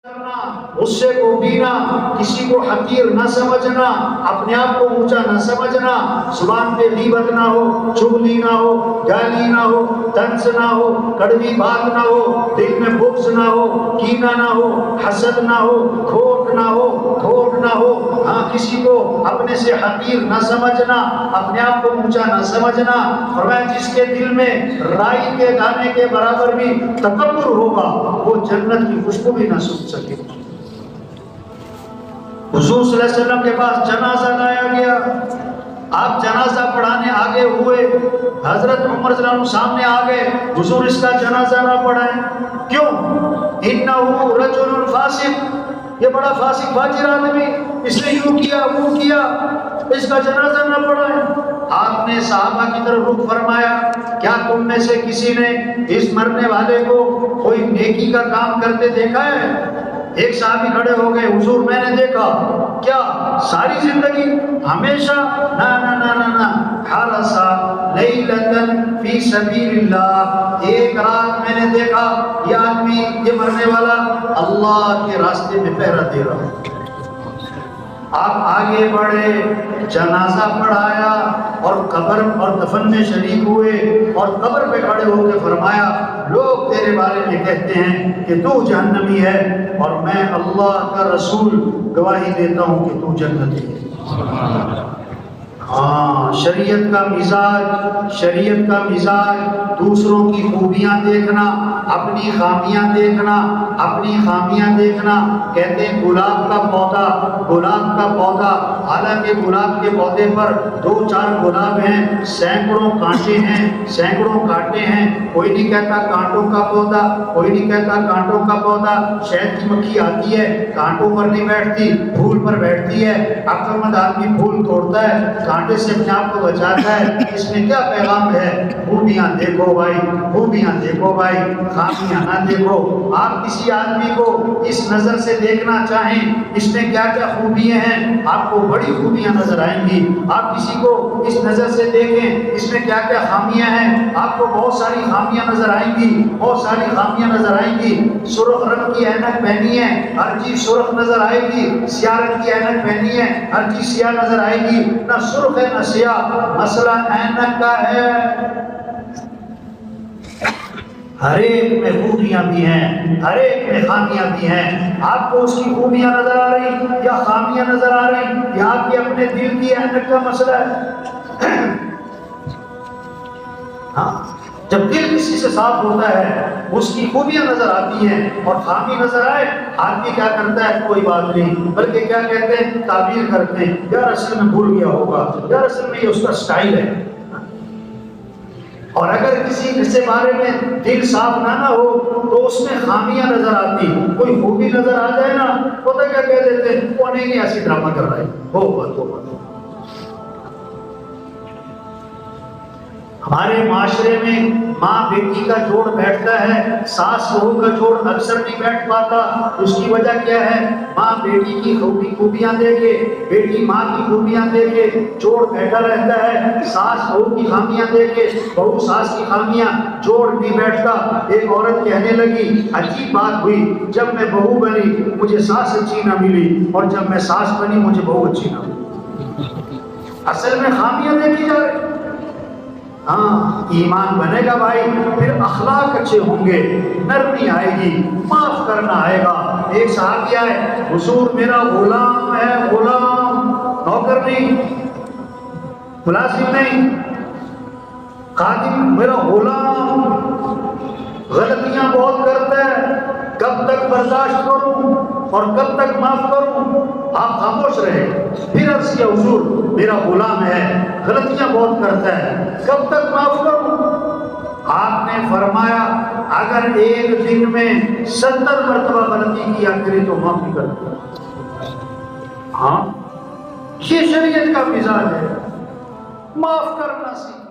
غصے کو پینا، کسی کو حقیر نہ سمجھنا، اپنے آپ کو اونچا نہ سمجھنا، زبان پہ غیبت نہ ہو، چغلی نہ ہو، گالی نہ ہو، طنز نہ ہو، کڑوی بات نہ ہو، دل میں بغض نہ ہو، کینہ نہ ہو، حسد نہ ہو، کھوٹ نہ ہو، کھوٹ نہ ہو، ہاں کسی کو اپنے سے حقیر نہ سمجھنا، اپنے آپ کو اونچا نہ سمجھنا۔ فرمایا جس کے دل میں رائی کے دانے کے برابر بھی تکبر ہوگا وہ جنت کی خوشبو بھی نہ سن سکے۔ حضور صلی اللہ علیہ وسلم کے پاس جنازہ لایا گیا، آپ جنازہ پڑھانے آگے ہوئے، حضرت عمر رضی اللہ عنہ سامنے آگئے، حضور اس کا جنازہ نہ پڑھائیں۔ کیوں؟ انہو رجل فاسق، یہ بڑا فاسق فاجر آدمی، اس نے یوں کیا وہ کیا، اس کا جنازہ نہ پڑھائیں۔ آپ نے صحابہ کی طرف رخ فرمایا، کیا تم میں سے کسی نے اس مرنے والے کو کوئی نیکی کا کام کرتے دیکھا ہے؟ ایک صحابی کھڑے ہو گئے، حضور میں نے دیکھا۔ کیا ساری زندگی ہمیشہ؟ نہ نہ نہ نہ نہ، حرسا لیلتن فی سبیل اللہ، ایک رات میں نے دیکھا یہ آدمی، یہ مرنے والا اللہ کے راستے میں پہرا دے رہا ہے۔ آپ آگے بڑھے، جنازہ پڑھایا اور قبر اور دفن میں شریک ہوئے، اور قبر پہ کھڑے ہو کے فرمایا لوگ تیرے بارے میں کہتے ہیں کہ تو جہنمی ہے، اور میں اللہ کا رسول گواہی دیتا ہوں کہ تو جنتی ہے۔ ہاں، شریعت کا مزاج، شریعت کا مزاج دوسروں کی خوبیاں دیکھنا، اپنی خامیاں دیکھنا، اپنی خامیاں دیکھنا۔ کہتے ہیں گلاب کا پودا، گلاب کا پودا، حالانکہ گلاب کے پودے پر 2-4 گلاب ہیں، سینکڑوں کانٹے ہیں، سینکڑوں کانٹے ہیں، کوئی نہیں کہتا کانٹوں کا پودا، کوئی نہیں کہتا کانٹوں کا پودا۔ شہد کی مکھی آتی ہے، کانٹوں پر نہیں بیٹھتی، پھول پر بیٹھتی ہے۔ عقل مند آدمی پھول توڑتا ہے، کانٹے سے اپنے آپ کو بچاتا ہے۔ اس میں کیا پیغام ہے؟ خوبیاں دیکھو بھائی، خوبیاں دیکھو بھائی، خامیاں نہ دیکھو۔ آپ کسی آدمی کو اس نظر سے دیکھنا چاہیں اس میں کیا کیا خوبیاں ہیں، آپ کو بڑی خوبیاں نظر آئیں گی۔ آپ کسی کو اس نظر سے دیکھیں اس میں کیا کیا خامیاں ہیں، آپ کو بہت ساری خامیاں نظر آئیں گی، بہت ساری خامیاں نظر آئیں گی۔ سرخ رنگ کی اینک پہنی ہے، ہر چیز سرخ نظر آئے گی۔ سیاہ رنگ کی اینک پہنی ہے، ہر چیز سیاہ نظر آئے گی۔ نہ سرخ ہے نہ سیاہ، مسئلہ اینک کا ہے۔ ہر ایک میں خوبیاں بھی ہیں، ہر ایک میں خامیاں بھی ہیں۔ آپ کو اس کی خوبیاں نظر آ رہی یا خامیاں نظر آ رہی، یہ آپ کے اپنے دل کی اینک کا مسئلہ ہے۔ ہاں، جب دل کسی سے صاف ہوتا ہے اس کی خوبیاں نظر آتی ہیں، اور خامی نظر آئے آدمی کیا کرتا ہے؟ کوئی بات نہیں، بلکہ کیا کہتے ہیں؟ تعبیر کرتے ہیں، یار اصل میں بھول گیا ہوگا، یار اصل میں یہ اس کا سٹائل ہے۔ اور اگر کسی سے بارے میں دل صاف نہ ہو تو اس میں خامیاں نظر آتی، کوئی خوبی نظر آ جائے نا، پتہ کیا کہہ دیتے ہیں؟ وہ نہیں ایسی ڈرامہ کر رہا ہے، ہو بات ہو بات۔ ہمارے معاشرے میں ماں بیٹی کا جوڑ بیٹھتا ہے، ساس بہو کا جوڑ اکثر نہیں بیٹھ پاتا۔ اس کی وجہ کیا ہے؟ ماں بیٹی کی خوبیاں دیکھے، بیٹی ماں کی خوبیاں دیکھے، جوڑ بیٹھا رہتا ہے۔ ساس بہو کی خامیاں دیکھے، بہو ساس کی خامیاں، جوڑ نہیں بیٹھتا۔ ایک عورت کہنے لگی، عجیب بات ہوئی، جب میں بہو بنی مجھے ساس اچھی نہ ملی، اور جب میں ساس بنی مجھے بہو اچھی نہ ملی۔ اصل میں خامیاں دیکھی جا رہی۔ ہاں، ایمان بنے گا بھائی، پھر اخلاق اچھے ہوں گے، نرمی آئے گی، معاف کرنا آئے گا۔ ایک صحابی آئے، حضور میرا غلام ہے، غلام، نوکر نہیں، ملازم نہیں، خادم، میرا غلام غلطیاں بہت کرتا ہے، کب تک برداشت کروں اور کب تک معاف کروں؟ آپ خاموش رہے۔ پھر عرض کیا، حضور میرا غلام ہے، غلطیاں بہت کرتا ہے، کب تک معاف کروں؟ آپ نے فرمایا اگر ایک دن میں 70 مرتبہ غلطی کیا کرے تو معافی کر دیا۔ ہاں، یہ شریعت کا مزاج ہے، معاف کرنا سیکھ۔